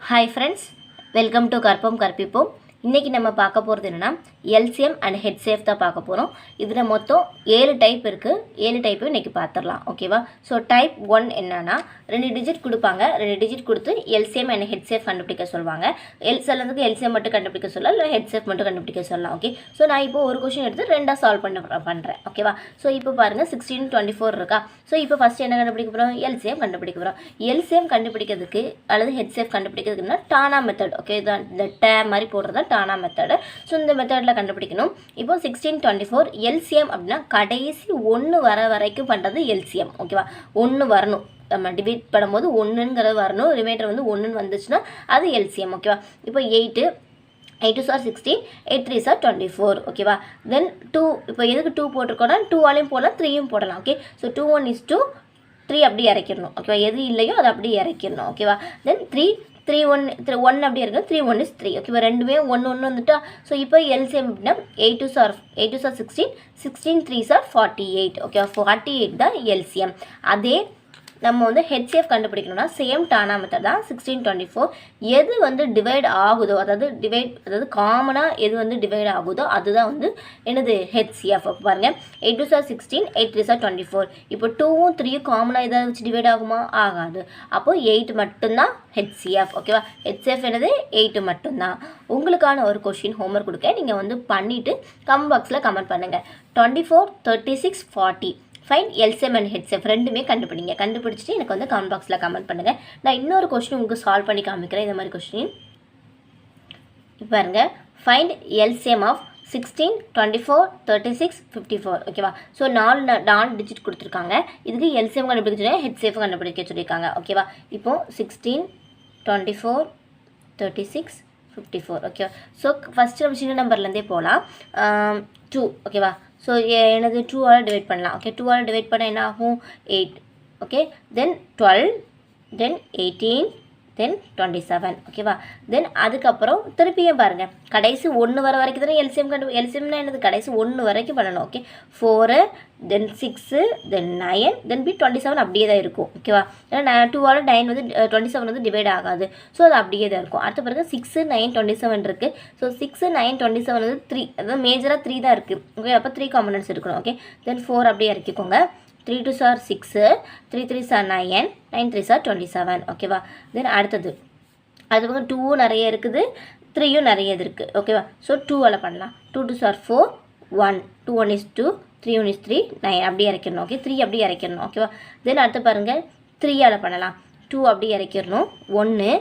Hi friends, welcome to Karpom Karpipom. இன்றைக்கி நம்ம பார்க்க போகிறது என்னென்னா எல்சிஎம் அண்ட் ஹெச்சிஎஃப் தான் பார்க்க போகிறோம். இதில் மொத்தம் 7 டைப் இருக்குது. 7 டைப்பு இன்றைக்கி பார்த்துடலாம். ஓகேவா? ஸோ டைப் 1 என்னென்னா 2 டிஜிட் கொடுப்பாங்க. 2 டிஜிட் கொடுத்து எல்சிஎம் அண்ட் ஹெச்சிஎஃப் கண்டுபிடிக்க சொல்லுவாங்க. சிலதுக்கு எல்சிஎம் மட்டும் கண்டுபிடிக்க சொல்லலாம், இல்லை ஹெச்சிஎஃப் மட்டும் கண்டுபிடிக்க சொல்லலாம். ஓகே, ஸோ நான் இப்போ ஒரு கொஷின் எடுத்து 2ஆக சால்வ் பண்ணுறேன். ஓகேவா? ஸோ இப்போ பாருங்கள் 1624 இருக்கா. ஸோ இப்போ ஃபஸ்ட்டு என்ன கண்டுபிடிக்க போகிறோம்? எல்சிஎம் கண்டுபிடிக்க போகிறோம். எல்சிஎம் கண்டுபிடிக்கிறதுக்கு அல்லது ஹெச்சிஎஃப் கண்டுபிடிக்கிறதுக்குன்னா டானா மெத்தட். ஓகே, இதான் இந்த டே மாதிரி போடுறது டானா மெத்தடு. ஸோ இந்த மெத்தடில் கண்டுபிடிக்கணும். இப்போ 1624 எல்சிஎம் அப்படின்னா கடைசி 1 வர வரைக்கும் பண்ணுறது எல்சிஎம். ஓகேவா? 1 வரணும், நம்ம டிவைட் பண்ணும்போது 1ங்கிறது வரணும். ரிமைண்டர் வந்து 1 வந்துச்சுன்னா அது எல்சிஎம். ஓகேவா? இப்போ 8 2s are 16, 8 3s are 24. ஓகேவா? தென் 2, இப்போ எதுக்கு 2 போட்டிருக்கோன்னா 2ஆலையும் போடலாம், 3யும் போடலாம். ஓகே, ஸோ 2 1 is 2, 3 அப்படி இறக்கிடணும். ஓகேவா? எது இல்லையோ அதை அப்படி இறக்கிடணும். ஓகேவா? தென் 3 1 அப்படி இருக்குது, 3 1 is 3. ஓகேவா? ரெண்டுமே 1 1 வந்துட்டா. ஸோ இப்போ எல்சிஎம் அப்படின்னா 8 2s are 16, 16 3s are 48. ஓகேவா? 48 தான் எல்சிஎம். அதே நம்ம வந்து ஹெச்சிஎஃப் கண்டுபிடிக்கணும்னா சேம் டானா மெத்தட் தான். 1624 எது வந்து டிவைட் ஆகுதோ, அதாவது காமனாக எது வந்து டிவைட் ஆகுதோ அதுதான் வந்து என்னது ஹெச்சிஎஃப். பாருங்கள், 8 2s are 16, 8 3s are 24. இப்போ 2ம் 3யும் காமனாக எதாவது வச்சு டிவைட் ஆகுமா? ஆகாது. அப்போது 8 மட்டும்தான் ஹெச்சிஎஃப். ஓகேவா? ஹெச்சிஎஃப் என்னது 8 மட்டும்தான். உங்களுக்கான ஒரு கொஷின் ஹோம்ஒர்க் கொடுக்க நீங்கள் வந்து பண்ணிவிட்டு கமெண்ட் பாக்ஸில் கமெண்ட் பண்ணுங்கள். 24 36 40 ஃபைன் எல்சிஎம் அண்ட் ஹெச்சிஎஃப் ரெண்டுமே கண்டுபிடிச்சிட்டு எனக்கு வந்து கமெண்ட் பாக்ஸில் கமெண்ட் பண்ணுங்கள். நான் இன்னொரு கொஸ்டின் உங்களுக்கு சால்வ் பண்ணி காமிக்கிறேன். இந்த மாதிரி கொஸ்டின் இப்போ பாருங்க, ஃபைண்ட் எல்சிஎம் ஆஃப் 16 24 36 54. ஓகேவா? ஸோ 4 டிஜிட் கொடுத்துருக்காங்க. இதுக்கு எல்சிஎம் கண்டுபிடிக்க சொல்லி ஹெச்சிஎஃப் கண்டுபிடிக்க சொல்லியிருக்காங்க. ஓகேவா? இப்போது 16 24 36 54. ஓகேவா? ஸோ ஃபஸ்ட்டு நம்ம சின்ன நம்பர்லேருந்தே போகலாம். 2. ஓகேவா? ஸோ எனது 2ஆல் டிவைட் பண்ணலாம். ஓகே, 2ஆல் டிவைட் பண்ணால் என்ன ஆகும்? 8. ஓகே, தென் 12, தென் 18, தென் 27. ஓகேவா? தென் அதுக்கப்புறம் திருப்பியும் பாருங்கள், கடைசி 1 வர வரைக்கும் தானே எல்சிஎம்னா என்னது? கடைசி 1 வரைக்கும் பண்ணணும். ஓகே, 4, தென் 6, தென் 9, தென் 27 அப்படியே தான் இருக்கும். ஓகேவா? ஏன்னா 2ஆல் 9 வந்து 27 வந்து டிவைட் ஆகாது. ஸோ அது அப்படியே தான் இருக்கும். அடுத்த பிறகு 6 9 27 இருக்குது. ஸோ 6 9 27 வந்து 3, அதாவது மேஜராக 3 தான் இருக்குது. ஓகே, அப்போ 3 காம்பனன்ட்ஸ் இருக்கணும். ஓகே, தென் 4 அப்படியே இறக்கிக்கோங்க. 3 2s are 6, 3 3s are 9, 9 3s are 27. ஓகேவா? தென் அடுத்தது பக்கம் 2வும் நிறைய இருக்குது, 3யும் நிறைய இருக்குது. ஓகேவா? ஸோ 2ஆல் பண்ணலாம். 2 2s are 4, 1, 2 1 is 2, 3 1 is 3, 9 அப்படியே இறக்கிடணும். ஓகே, 3 அப்படியே இறக்கிடணும். ஓகேவா? தென் அடுத்து பாருங்கள், 3ஆல் பண்ணலாம். 2 அப்படியே இறக்கிடணும். 1,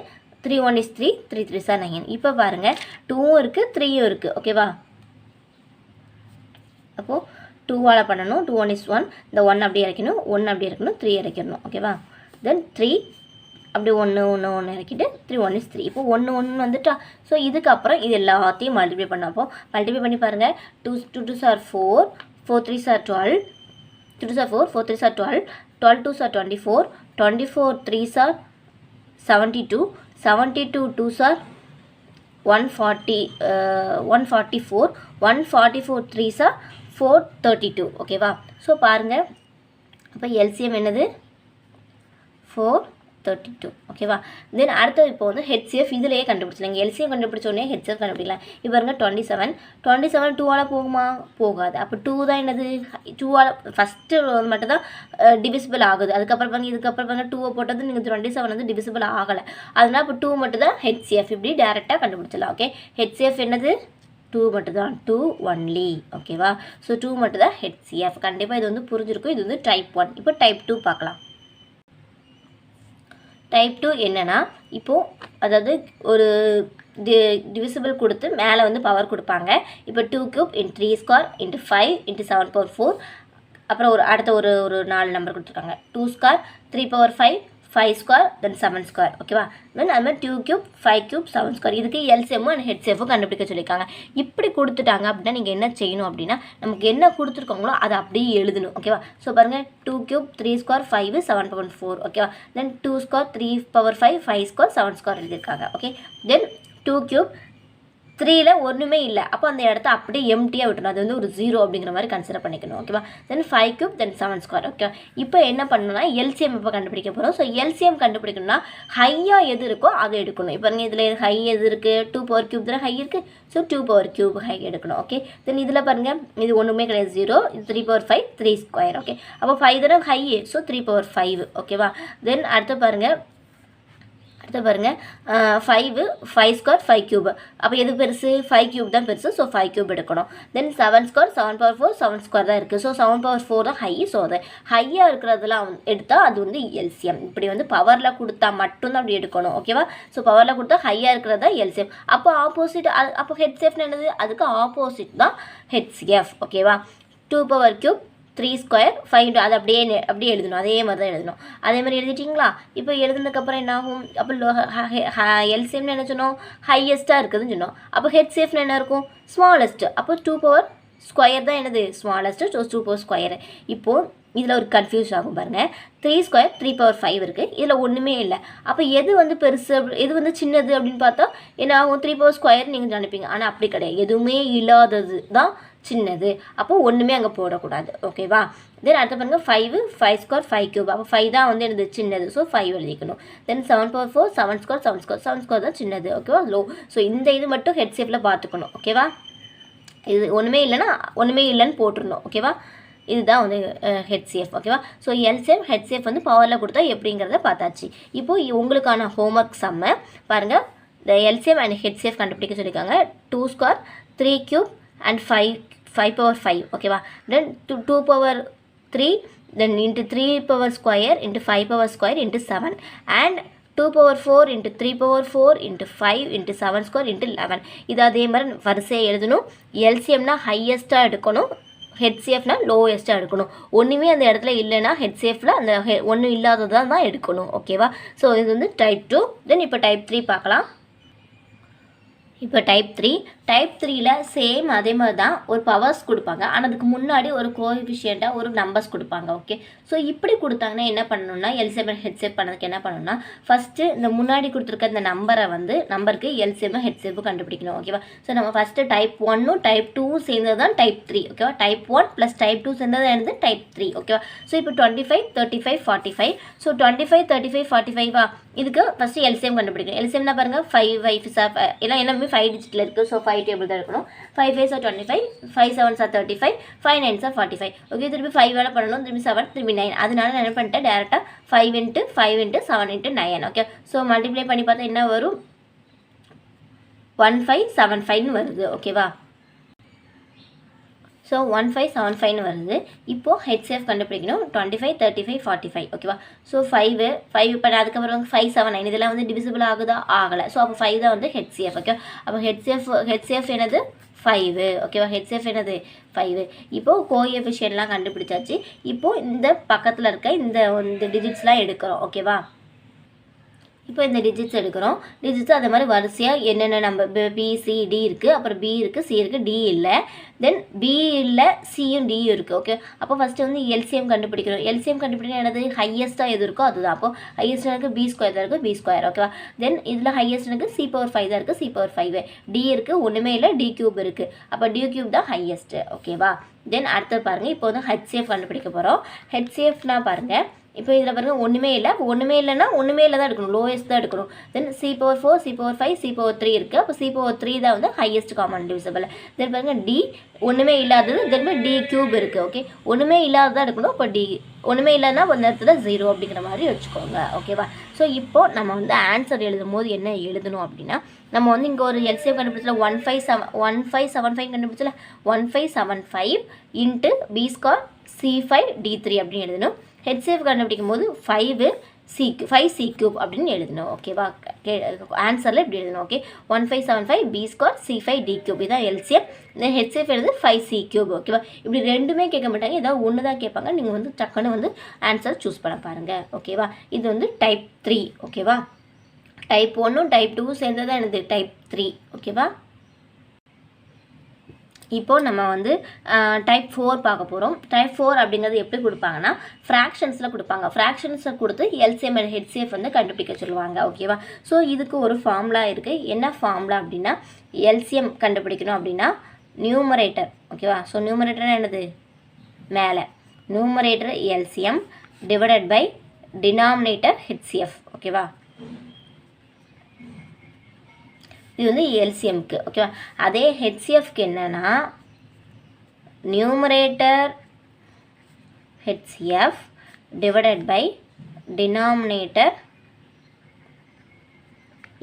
3 1 is 3, 3 3s are 9. இப்போ பாருங்கள், 2வும் இருக்குது, 3யும் இருக்குது. ஓகேவா? அப்போது 2ஆல் பண்ணணும். 2 1 is 1, இந்த 1 அப்படியே இறக்கணும், 1 அப்படியே இறக்கணும், 3 இறக்கிடணும். ஓகேவா? தென் 3 அப்படி 1 இறக்கிட்டு 3 1 is 3. இப்போ 1 1 வந்துட்டா. ஸோ இதுக்கப்புறம் இது எல்லாத்தையும் மல்டிப்ளை பண்ணப்போ மல்டிப்ளை பண்ணி பாருங்கள். 2 2s are 4, 4 3s are 12, 2 2s are 4, 4 3s are 12, 12 2s are 24, 24 3s are 72, 72 2s are 144, 144 3s are 432. ஓகேவா? ஸோ பாருங்கள், அப்போ எல்சிஎம் என்னது? 432. ஓகேவா? தென் அடுத்தது இப்போ வந்து ஹெச்சிஎஃப் இதிலேயே கண்டுபிடிச்சிடலாம். எல்சிஎம் கண்டுபிடிச்சோடனே ஹெச்சிஎஃப் கண்டுபிடிக்கலாம். இப்போ பாருங்க, 27 2ஆல் போகுமா? போகாது. அப்போ 2 தான் என்னது? 2ஆல் ஃபஸ்ட்டு மட்டும் தான் டிவிசிபிள் ஆகுது. அதுக்கப்புறம் பாருங்க, இதுக்கப்புறம் பாருங்க 2 போட்டது நீங்கள் 27 வந்து டிவிசிபிள் ஆகலை. அதனால் இப்போ 2 மட்டும் தான் ஹெச்சிஎஃப். இப்படி டேரெக்டாக கண்டுபிடிச்சிடலாம். ஓகே, ஹெச்சிஎஃப் என்னது? 2 மட்டும் தான், 2 ஒன்லி. ஓகேவா? ஸோ 2 மட்டும் தான் ஹெச்சிஎஃப். கண்டிப்பாக இது வந்து புரிஞ்சிருக்கும். இது வந்து டைப் 1. இப்போ டைப் 2 பார்க்கலாம். டைப் 2 என்னென்னா, இப்போது அதாவது ஒரு டிவிசிபிள் கொடுத்து மேலே வந்து பவர் கொடுப்பாங்க. இப்போ 2 cube × 3 square × 5 × 7 power 4. அப்புறம் அடுத்த ஒரு 4 நம்பர் கொடுத்துருக்காங்க. 2 square 3 power 5, 5 square, then 7 square. ஓகேவா? தென் அது மாதிரி 2 cube 5 cube 7 square. இதுக்கு எல்சிஎம்மும் அண்ட் ஹெச்சிஎஃப்பும் கண்டுபிடிக்க சொல்லியிருக்காங்க. இப்படி கொடுத்துட்டாங்க அப்படின்னா நீங்கள் என்ன செய்யணும் அப்படின்னா, நமக்கு என்ன கொடுத்துருக்காங்களோ அதை அப்படியே எழுதணும். ஓகேவா? ஸோ பாருங்கள், 2 cube 3 square 5 7 power 4. ஓகேவா? தென் 2 square 3 power 5 5 square 7 square எழுதியிருக்காங்க. ஓகே, தென் 2 cube 3ல ஒன்றுமே இல்லை, அப்போ அந்த இடத்த அப்படியே எம்டியாக விட்டுணும், அது வந்து ஒரு 0 அப்படிங்கிற மாதிரி கன்சிடர் பண்ணிக்கணும். ஓகேவா? தென் 5 கியூப் தென் 7 ஸ்கொயர். ஓகே, இப்போ என்ன பண்ணணும்னா எல்சிஎம் இப்போ கண்டுபிடிக்க போகிறோம். ஸோ எல்சிஎம் கண்டுபிடிக்கணும்னா ஹையாக எது இருக்கோ அதை எடுக்கணும். இப்போ இதில் ஹை எது இருக்குது, 2 பவர் கியூப் தானே ஹை இருக்குது. ஸோ 2 பவர் கியூப் ஹை எடுக்கணும். ஓகே, தென் இதில் பாருங்கள் இது ஒன்றுமே கிடையாது 0, இது 3 பவர் 5 3 ஸ்கொயர். ஓகே, அப்போ 5 தானே ஹை, ஸோ 3 பவர் 5. ஓகேவா? தென் அடுத்து பாருங்கள் 5 ஸ்கொயர் 5 கியூப். அப்போ எது பெருசு, 5 கியூப் தான் பெருசு. ஸோ 5 கியூப் எடுக்கணும். தென் 7 ஸ்கொயர் 7 பவர் 4 7 ஸ்கொயர் தான் இருக்குது. ஸோ 7 பவர் 4 தான் ஹை. ஸோ அது ஹையாக இருக்கிறதுலாம் எடுத்தால் அது வந்து எல்சிஎம். இப்படி வந்து பவரில் கொடுத்தா மட்டும்தான் அப்படி எடுக்கணும். ஓகேவா? ஸோ பவரில் கொடுத்தா ஹையாக இருக்கிறது தான் எல்சிஎம். அப்போ ஆப்போசிட், அப்போ ஹெச்சிஎஃப்னு என்னது, அதுக்கு ஆப்போசிட் தான் ஹெச்சிஎஃப். ஓகேவா? 2 பவர் கியூப் 3 ஸ்கொயர் 5 அது அப்படியே எழுதணும், அதே மாதிரி தான் எழுதணும். அதே மாதிரி எழுதிட்டிங்களா? இப்போ எழுதுனதுக்கப்புறம் என்ன ஆகும், அப்போ எல்சிஎம்னு என்ன சொன்னோம், ஹையஸ்ட்டாக இருக்குதுன்னு சொன்னோம். அப்போ ஹெச்சிஎஃப்னு என்ன இருக்கும், ஸ்மாலஸ்ட்டு. அப்போ 2 பவர் ஸ்கொயர் தான் என்னது, ஸ்மாலஸ்ட்டு. So 2 power square. இப்போது இதில் ஒரு கன்ஃபியூஸ் ஆகும் பாருங்கள். 3 ஸ்கொயர் 3 பவர் 5 இருக்குது, இதில் ஒன்றுமே இல்லை. அப்போ எது வந்து பெருசு, எது வந்து சின்னது அப்படின்னு பார்த்தா என்ன ஆகும், 3 பவர் ஸ்கொயர் நீங்கள் நினைப்பீங்க. ஆனால் அப்படி கிடையாது, எதுவுமே இல்லாதது தான் சின்னது. அப்போ ஒன்றுமே அங்கே போடக்கூடாது. ஓகேவா? தென் அடுத்த பாருங்கள் 5 ஸ்கொயர் 5 கியூப். அப்போ 5 தான் வந்து எனது சின்னது. ஸோ 5 எழுதிக்கணும். தென் 7 பவர் 4 7 ஸ்கொயர் 7 ஸ்கொயர் தான் சின்னது. ஓகேவா? லோ. ஸோ இந்த இது மட்டும் ஹெச்சிஎஃப்பில் பார்த்துக்கணும். ஓகேவா? இது ஒன்றுமே இல்லைன்னா ஒன்றுமே இல்லைன்னு போட்டுருணும். ஓகேவா? இதுதான் வந்து ஹெச்சிஎஃப். ஓகேவா? ஸோ எல்சிஎம் ஹெச்சிஎஃப் வந்து பவரில் கொடுத்தா எப்படிங்கிறத பார்த்தாச்சு. இப்போது உங்களுக்கான ஹோம்ஒர்க் செம்ம பாருங்கள். இந்த எல்சிஎம் அண்ட் ஹெச்சிஎஃப் கண்டுபிடிக்க சொல்லியிருக்காங்க. 2 ஸ்கொயர் 3 கியூப் அண்ட் 5 பவர் 5. ஓகேவா? தென் 2 power 3 then into 3 power square into 5 power square into 7 and 2 power 4 into 3 power 4 into 5 into 7 square into 11. இது அதே மாதிரி வரிசையை எழுதணும். எல்சிஎம்னா ஹையஸ்ட்டாக எடுக்கணும், ஹெச்சிஎஃப்னா லோயஸ்ட்டாக எடுக்கணும். ஒன்றுமே அந்த இடத்துல இல்லைன்னா ஹெச்சிஎஃப்பில் அந்த ஒன்றும் இல்லாததான் தான் எடுக்கணும். ஓகேவா? ஸோ இது வந்து டைப் 2. தென் இப்போ டைப் 3 பார்க்கலாம். இப்போ டைப் 3ல சேம் அதே மாதிரி தான் ஒரு பவர்ஸ் கொடுப்பாங்க. ஆனால் அதுக்கு முன்னாடி ஒரு கோஎஃபிஷியண்ட்டாக ஒரு நம்பர்ஸ் கொடுப்பாங்க. ஓகே, ஸோ இப்படி கொடுத்தாங்கன்னா என்ன பண்ணணும்னா எல்சிஎம் ஹெச்சிஎஃப் பண்ணதுக்கு என்ன பண்ணணும்னா ஃபஸ்ட்டு இந்த முன்னாடி கொடுத்துருக்க இந்த நம்பருக்கு எல்சிஎம் ஹெச்சிஎஃப் கண்டுபிடிக்கணும். ஓகேவா? ஸோ நம்ம ஃபஸ்ட்டு டைப் 1 டைப் 2 சேர்ந்தது தான் டைப் 3. ஓகேவா? டைப் 1 ப்ளஸ் டைப் 2 சேர்ந்தது என்னது டைப் 3. ஓகேவா? ஸோ இப்போ 25 35 45. ஸோ 25 35 45 இதுக்கு ஃபஸ்ட்டு எல்சிஎம் கண்டுபிடிக்கணும். எல்சிஎம்னா பாருங்கள் 5 எல்லாம் எல்லாமே 5 டிஜிட்டில் இருக்குது. ஸோ 5 டேபிள் தான் இருக்கணும். 5 5s are 25, 5 7s are 35, 5 9s are 45. Okay, திருப்பி 5 வேலை பண்ணணும், திருப்பி 7 திருப்பி 9. அதனால நான் என்ன பண்ணிட்டேன், டேரெக்டாக 5 × 5 × 7 × 9. ஓகே, ஸோ மல்டிப்ளை பண்ணி பார்த்தா என்ன வரும், 1575 வருது. ஓகேவா? ஸோ 1575 வருது. இப்போது ஹெச்சிஎஃப் கண்டுபிடிக்கணும். 25 35 45. ஓகேவா? ஸோ 5 இப்போ அதுக்கப்புறம் 5 7 9 இதெல்லாம் வந்து டிவிசிபிள் ஆகுதா, ஆகலை. ஸோ அப்போ 5 தான் வந்து ஹெச்சிஎஃப். ஓகே, அப்போ ஹெச்சிஎஃப் என்னது 5. ஓகேவா? ஹெச்சிஎஃப் என்னது 5. இப்போது கோஎஃபிஷியன்ட்லாம் கண்டுபிடிச்சாச்சு. இப்போது இந்த பக்கத்தில் இருக்க இந்த டிஜிட்ஸ்லாம் எடுக்கிறோம். ஓகேவா? இப்போ இந்த டிஜிட்ஸ் எடுக்கிறோம். டிஜிட்ஸ் அதே மாதிரி வரிசையாக என்னென்ன நம்பர் BCD இருக்குது, அப்புறம் B இருக்குது, C இருக்குது, D இல்லை. தென் B இல்லை, Cயும் Dயும் இருக்குது. ஓகே, அப்போ ஃபஸ்ட்டு வந்து எல்சிஎம் கண்டுபிடிக்கணும். எல்சிஎம் கண்டுபிடிக்கணும் என்னது, ஹையஸ்ட்டாக எது இருக்கோ அதுதான். அப்போ ஹையஸ்ட் எனக்கு B² தான் இருக்குது, B². ஓகேவா? தென் இதில் ஹையஸ்ட் எனக்கு C⁴ தான் இருக்குது, C⁴. D இருக்குது, ஒன்றுமே இல்லை, D³ இருக்குது. அப்போ D³ தான் ஹையஸ்ட்டு. ஓகேவா? தென் அடுத்து பாருங்கள், இப்போ வந்து ஹெச்சிஎஃப் கண்டுபிடிக்க போகிறோம். ஹெச்சிஎஃப்னா பாருங்கள், இப்போ இதில் பாருங்கள் ஒன்றுமே இல்லை. ஒன்றுமே இல்லைன்னா ஒன்றுமே இல்லை தான் எடுக்கணும், லோயஸ்ட் தான் எடுக்கணும். தென் C⁴ C⁴ C⁴ இருக்குது. அப்போ C⁴ தான் வந்து ஹையஸ்ட் காமன் டிவிசிபிள். தென் பாருங்கள் D ஒன்றுமே இல்லாதது, தென் D³ இருக்குது. ஓகே, ஒன்றுமே இல்லாததான் எடுக்கணும். இப்போ D ஒன்றுமே இல்லைன்னா ஒரு நேரத்தில் 0 அப்படிங்கிற மாதிரி வச்சுக்கோங்க. ஓகேவா? ஸோ இப்போது நம்ம வந்து ஆன்சர் எழுதும் போது என்ன எழுதணும் அப்படின்னா, நம்ம வந்து இங்கே ஒரு எல்சிஎம் கண்டுபிடிச்சல 1575 கண்டுபிடிச்சல 1575 × B² C5 D3 அப்படின்னு எழுதணும். ஹெச்சிஎஃப் கண்டுபிடிக்கும் போது 5C³ அப்படின்னு எழுதணும். ஓகேவா? ஆன்சரில் இப்படி எழுதணும். ஓகே, 1575 B² C5 D3 இதுதான் எல்சிஎஃப். இந்த ஹெச்சிஎஃப் எழுது 5C³. ஓகேவா? இப்படி ரெண்டுமே கேட்க மாட்டாங்க, ஏதாவது ஒன்று தான் கேட்பாங்க. நீங்கள் வந்து டக்குன்னு வந்து ஆன்சர் சூஸ் பண்ண பாருங்கள். ஓகேவா? இது வந்து டைப் 3. ஓகேவா? டைப் 1 டைப் 2 சேர்ந்தது தான் எனது டைப் 3. ஓகேவா? இப்போது நம்ம வந்து டைப் 4 பார்க்க போகிறோம். டைப் 4 அப்படிங்கிறது எப்படி கொடுப்பாங்கன்னா ஃப்ராக்ஷன்ஸில் கொடுப்பாங்க. ஃப்ராக்ஷன்ஸில் கொடுத்து எல்சிஎம் அண்ட் ஹெச்சிஎஃப் வந்து கண்டுபிடிக்க சொல்லுவாங்க. ஓகேவா? ஸோ இதுக்கு ஒரு ஃபார்முலா இருக்குது. என்ன ஃபார்முலா அப்படின்னா எல்சிஎம் கண்டுபிடிக்கணும் அப்படின்னா நியூமரேட்டர். ஓகேவா? ஸோ நியூமரேட்டர் என்னது? மேலே numerator LCM divided by denominator HCF. ஓகேவா? இது வந்து எல்சிஎம்க்கு. ஓகேவா? அதே ஹெச்சிஎஃப்க்கு என்னென்னா numerator HCF divided by denominator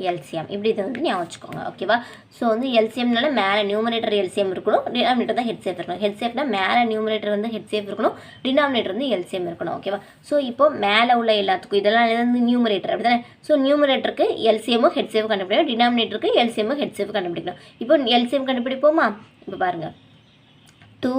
LCM. இப்படி இதை வந்து ஞாபகம் வச்சுக்கோங்க. ஓகேவா? ஸோ வந்து எல்சிஎம்னால மேலே நியூமரேட்டர் எல்சிஎம் இருக்கணும், டினாமினேட்டர் தான் ஹெச்சிஎஃப் இருக்கணும். ஹெச்சிஎஃப்னா மேலே நியூமரேட்டர் வந்து ஹெச்சிஎஃப் இருக்கணும், டினாமினேட்டர் வந்து எல்சிஎம் இருக்கணும். ஓகேவா? ஸோ இப்போ மேலே உள்ள எல்லாத்துக்கும் இதெல்லாம் வந்து நியூமரேட்டர் அப்படி தானே. ஸோ நியூமரேட்டருக்கு எல்சிஎம்மும் ஹெச்சிஎஃப் கண்டுபிடிக்கணும், டினாமினேட்டருக்கு எல்சிஎம்மும் ஹெச்சிஎஃப் கண்டுபிடிக்கணும். இப்போ எல்சிஎம் கண்டுபிடிப்போமா? இப்போ பாருங்கள் 2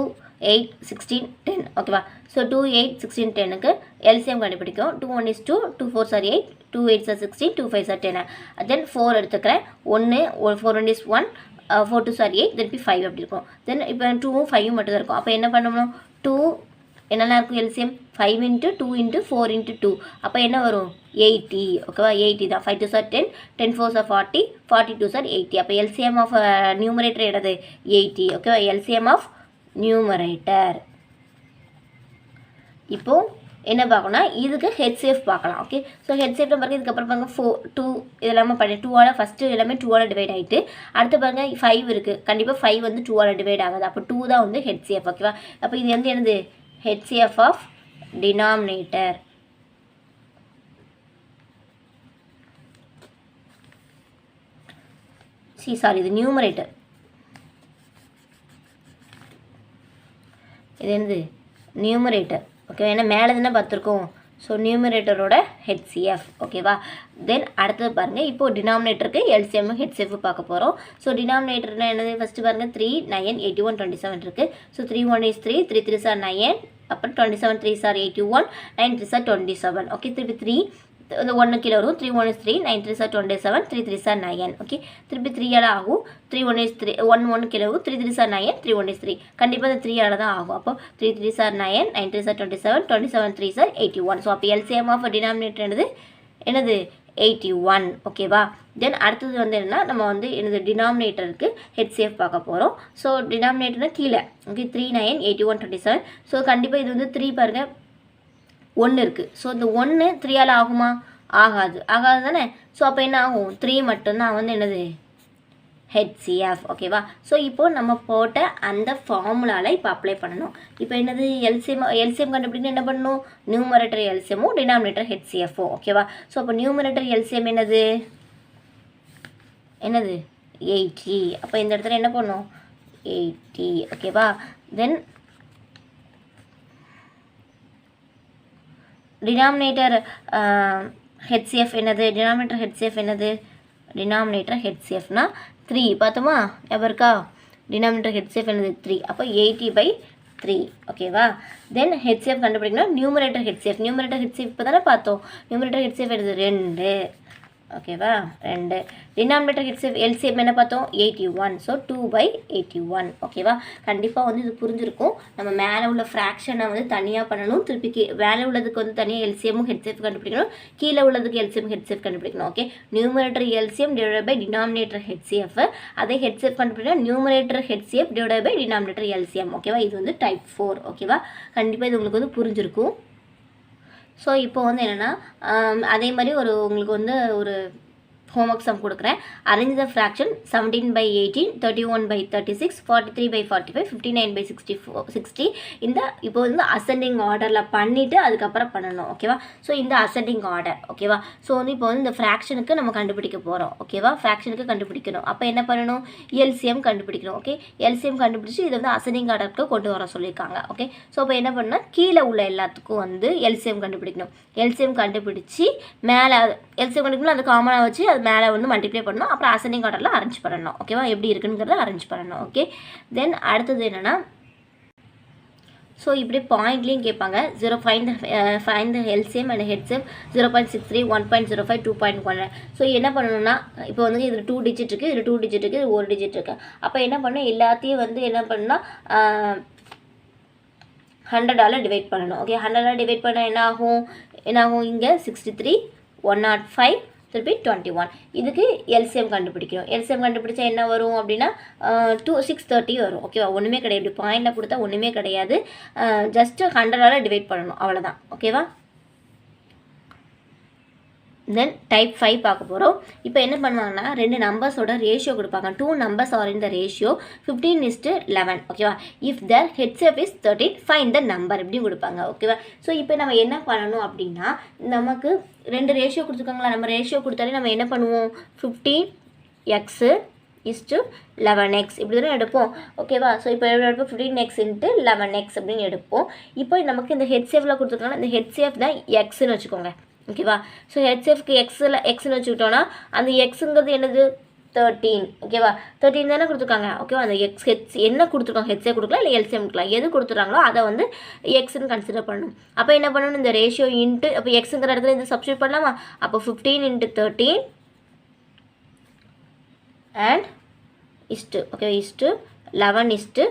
8 16 10. ஓகேவா? ஸோ 2 8 16 10க்கு எல்சிஎம் கண்டுபிடிக்கும். 2 1 is 2, 2 4s are 8, 2 8s are 16, 2 5s are 10. தென் 4 எடுத்துக்கிறேன். 1 4 1 is 1, 4 2s are 8, திருப்பி 5 அப்படி இருக்கும். தென் இப்போ 2ம் 5ம் மட்டும் தான் இருக்கும். அப்போ என்ன பண்ணணும்? 2 என்னெல்லாம் இருக்கும் எல்சிஎம்? 5 into 2 into 4 into 2. அப்போ என்ன வரும்? 80. ஓகேவா? 80 தான். 5 2s are 10, 10 4s are 40, 40 2s are 80. அப்போ எல்சிஎம் ஆஃப் நியூமரேட்டர் என்னது? 80. ஓகேவா? LCM of numerator. இப்போ என்ன பார்க்கணும்னா இதுக்கு ஹெச்சிஎஃப் பார்க்கலாம். ஓகே? ஸோ ஹெச்சிஎஃப் பாருங்கள். இதுக்கப்புறம் பாருங்கள் 4 2 இதெல்லாமே பண்ணி 2ஆல் ஃபஸ்ட்டு எல்லாமே 2ஆல் டிவைட் ஆகிட்டு அடுத்து பாருங்கள் 5 இருக்குது. கண்டிப்பாக 5 வந்து 2ஆல் டிவைட் ஆகாது. அப்போ 2 தான் வந்து ஹெச்சிஎஃப். ஓகேவா? அப்போ இது வந்து என்னது? HCF of denominator. சாரி, இது நியூமரேட்டர். இது என்னது? நியூமரேட்டர். ஓகே? ஏன்னா மேலே தானே பார்த்துருக்கோம். ஸோ நியூமரேட்டரோட ஹெச்சிஎஃப். ஓகேவா? தென் அடுத்தது பாருங்கள். இப்போது டினாமினேட்டருக்கு எல்சிஎம் ஹெச்சிஎஃப் பார்க்க போகிறோம். ஸோ டினாமினேட்டர்னா என்னது? ஃபஸ்ட்டு பாருங்கள் 3 9 81 27 இருக்குது. ஸோ 3 1 is 3, 3 3s are 9, அப்புறம் 27 3s are 81, 9 3s are 27. Okay? திருப்பி 3 இந்த 1 கீழே வரும். 3 1 is 3, 9 3s are 27, 3 3s are 9. Okay? திருப்பி 3ஆல் ஆகும். 3 1 is 3, 1 1 கீழே வரும். 3 3s are 9, 3 1 is 3. கண்டிப்பாக இந்த 3ஆல் தான் ஆகும். அப்போ 3 3s are 9, 9 3s are 27, 27 3s are 81. So அப்போ எல்சிஎம் ஆஃப் டினாமினேட்டர் என்னது? 81. ஓகேவா? தென் அடுத்தது வந்து என்னென்னா நம்ம வந்து என்னது டினாமினேட்டருக்கு ஹெச்சிஎஃப் பார்க்க போகிறோம். ஸோ டினாமினேட்டர்னா கீழே. ஓகே? 3 9 81 27. ஸோ கண்டிப்பாக இது வந்து 3 பாருங்கள் 1 இருக்குது. ஸோ இந்த 1 3ஆல் ஆகுமா? ஆகாது தானே. ஸோ அப்போ என்ன ஆகும்? 3 மட்டும்தான் வந்து என்னது? ஹெச்சிஎஃப். ஓகேவா? ஸோ இப்போது நம்ம போட்ட அந்த ஃபார்முலாவில் இப்போ அப்ளை பண்ணணும். இப்போ என்னது? எல்சிஎம் கண்டுபிடிக்கணும். என்ன பண்ணணும்? நியூமரேட்டர் எல்சிஎம்மும் டினாமினேட்டர் ஹெச்சிஎஃப்பும். ஓகேவா? ஸோ அப்போ நியூமரேட்டர் எல்சிஎம் என்னது? 80. அப்போ இந்த இடத்துல என்ன பண்ணணும்? 80. ஓகேவா? தென் டினாமினேட்டர் ஹெச்சிஎஃப் என்னது? டினாமினேட்டர் ஹெச்சிஎஃப் என்னது? டினாமினேட்டர் ஹெச்சிஎஃப்னா 3 பார்த்தோமா? ஞாபகம் இருக்கா? டினாமினேட்டர் ஹெச்சிஎஃப் என்னது? 3. அப்போ 80/3. ஓகேவா? தென் ஹெச்சிஎஃப் கண்டுபிடிக்கணும். Numerator HCF. நியூமரேட்டர் ஹெச்சிஎஃப் இப்போ தானே பார்த்தோம். நியூமரேட்டர் ஹெச்சிஎஃப் என்னது? 2. ஓகேவா? 2. டினாமினேட்டர் ஹெச்சிஎஃப் எல்சிஎம் என்ன பார்த்தோம்? 81. ஸோ 2/81. ஓகேவா? கண்டிப்பாக வந்து இது புரிஞ்சிருக்கும். நம்ம மேலே உள்ள ஃப்ராக்ஷனை வந்து தனியாக பண்ணணும். திருப்பி மேலே உள்ளதுக்கு வந்து தனியாக எல்சிஎம்மும் ஹெச்சிஎஃப் கண்டுபிடிக்கணும். கீழே உள்ளதுக்கு எல்சிஎம் ஹெச்சிஎஃப் கண்டுபிடிக்கணும். Okay? Numerator LCM divide by denominator HCF. அதே ஹெச்சிஎஃப் கண்டுபிடிக்கணும். Numerator HCF divide by denominator LCM. ஓகேவா? இது வந்து டைப் 4. ஓகேவா? கண்டிப்பாக இது உங்களுக்கு வந்து புரிஞ்சிருக்கும். ஸோ இப்போ வந்து என்னென்னா அதே மாதிரி உங்களுக்கு வந்து ஒரு homework sum கொடுக்குறேன். arrange the fraction 17/18, 31/36, 43/45, 59/60. இந்த இப்போ வந்து அசெண்டிங் ஆர்டரில் பண்ணிவிட்டு அதுக்கப்புறம் பண்ணணும். ஓகேவா? ஸோ இந்த அசெண்டிங் ஆர்டர். ஓகேவா? ஸோ வந்து இப்போ வந்து இந்த ஃப்ராக்ஷனுக்கு நம்ம கண்டுபிடிக்க போகிறோம். ஓகேவா? ஃப்ராக்ஷனுக்கு கண்டுபிடிக்கணும். அப்போ என்ன பண்ணணும்? எல்சிஎம் கண்டுபிடிக்கணும். ஓகே? எல்சிஎம் கண்டுபிடிச்சி இதை வந்து அசெண்டிங் ஆர்டருக்கு கொண்டு வர சொல்லியிருக்காங்க. ஓகே? ஸோ இப்போ என்ன பண்ணால் கீழே உள்ள எல்லாத்துக்கும் வந்து எல்சிஎம் கண்டுபிடிக்கணும். எல்சிஎம் கண்டுபிடிச்சி மேலே எல்சிஎம் கண்டுபிடிக்கணும். அது காமனாக வச்சு அது மேலே வந்து மல்டிப்ளை பண்ணணும். அப்புறம் அசெண்டிங் ஆர்டரில் அரேஞ்ச் பண்ணணும். ஓகேவா? எப்படி இருக்குங்கிறத அரேஞ்ச் பண்ணணும். ஓகே? தென் அடுத்தது என்னென்னா ஸோ இப்படி பாயிண்ட்லேயும் கேட்பாங்க 0 find the LCM and HCF 0.63 1.05 2.1. So என்ன பண்ணணும்னா இப்போ வந்து இதில் 2 டிஜிட் இருக்குது, இதில் 2 டிஜிட் இருக்குது, இது 1 டிஜிட் இருக்குது. அப்போ என்ன பண்ணணும், எல்லாத்தையும் வந்து என்ன பண்ணணும்னா 100ஆல் டிவைட் பண்ணணும். ஓகே, 100ஆல் டிவைட் பண்ணால் என்ன ஆகும் இங்கே 63 105 திருப்பி 21. இதுக்கு எல்சிஎம் கண்டுபிடிக்கணும். எல்சிஎம் கண்டுபிடிச்சா என்ன வரும் அப்படின்னா 630 வரும். ஓகேவா, ஒன்றுமே கிடையாது. இப்படி பாயிண்டில் கொடுத்தா ஒன்றுமே கிடையாது, ஜஸ்ட்டு 100ஆல் டிவைட் பண்ணணும், அவ்வளோதான். ஓகேவா. தென் டைப் 5 பார்க்க போகிறோம். இப்போ என்ன பண்ணுவாங்கன்னா 2 நம்பர்ஸோட ரேஷியோ கொடுப்பாங்க. 2 numbers are in the ratio 15:11. ஓகேவா. If their HCF is 13 find the number இப்படியும் கொடுப்பாங்க. ஓகேவா. ஸோ இப்போ நம்ம என்ன பண்ணணும் அப்படின்னா நமக்கு 2 ரேஷியோ கொடுத்துருக்காங்களா, நம்ம ரேஷியோ கொடுத்தாலே நம்ம என்ன பண்ணுவோம் 15x = 11x இப்படி தான் எடுப்போம். ஓகேவா. ஸோ இப்போ எடுப்போம் 15x × 11x அப்படின்னு எடுப்போம். இப்போ நமக்கு இந்த ஹெச்சிஎஃப்ல கொடுத்துருக்காங்கன்னா இந்த ஹெச்சிஎஃப் தான் எக்ஸ்ன்னு வச்சுக்கோங்க. ஓகேவா. ஸோ ஹெச்எஃப்க்கு எக்ஸ்ன்னு வச்சுக்கிட்டோன்னா அந்த எக்ஸுங்கிறது என்னது 13. ஓகேவா, 13 தானே கொடுத்துருக்காங்க. ஓகேவா, அந்த ஹெச் என்ன கொடுத்துருக்காங்க, ஹெச்ஏ கொடுக்கலாம் இல்லை எல்சிஎம் கொடுக்கலாம், எது கொடுத்துறாங்களோ அதை வந்து எக்ஸ்ன்னு கன்சிடர் பண்ணணும். அப்போ என்ன பண்ணணும், இந்த ரேஷியோ இன்ட்டு அப்போ எக்ஸுங்கிற இடத்துல இந்த சப்ஸ்டியூட் பண்ணலாமா. அப்போ 15 × 13 and is to okay is to 11:13.